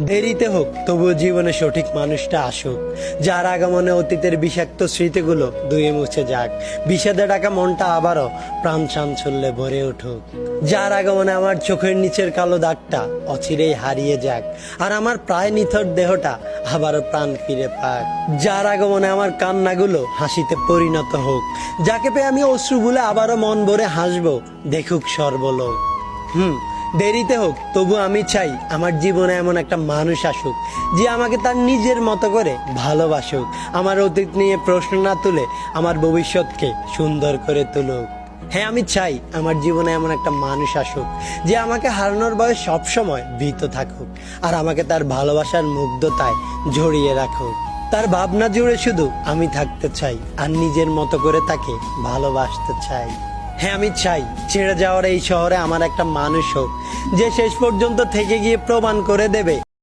দেরিতে হোক তবুও জীবনে সঠিক মানুষটা আসুক, যার আগমনে অতীতের বিষাক্ত স্মৃতিগুলো ধুয়ে মুছে যাক, বিষাদে ডাকা মনটা আবারও প্রাণ চাঞ্চল্যে ভরে উঠুক। যার আগমনে আমার চোখের নিচের কালো দাগটা অচিরেই হারিয়ে যাক, আর আমার প্রায় নিথর দেহটা আবারও প্রাণ ফিরে পাক। যার আগমনে আমার কান্নাগুলো হাসিতে পরিণত হোক, যাকে পেয়ে আমি অশ্রুগুলো আবারও মন ভরে হাসবো, দেখুক সর্বলোক। দেরিতে হোক তবু আমি চাই আমার জীবনে এমন একটা মানুষ আসুক, যে আমাকে তার নিজের মতো করে ভালোবাসুক, আমার অতীত নিয়ে প্রশ্ন না তুলে আমার ভবিষ্যৎকে সুন্দর করে তুলুক। হ্যাঁ, আমি চাই আমার জীবনে এমন একটা মানুষ আসুক, যে আমাকে হারানোর ভয়ে সবসময় ভীত থাকুক, আর আমাকে তার ভালোবাসার মুগ্ধতায় জড়িয়ে রাখুক। তার ভাবনা জুড়ে শুধু আমি থাকতে চাই, আর নিজের মতো করে তাকে ভালোবাসতে চাই। হ্যাঁ, আমি চাই ছেড়ে যাওয়ার এই শহরে আমার একটা মানুষ হোক, যে শেষ পর্যন্ত থেকে গিয়ে প্রমাণ করে দেবে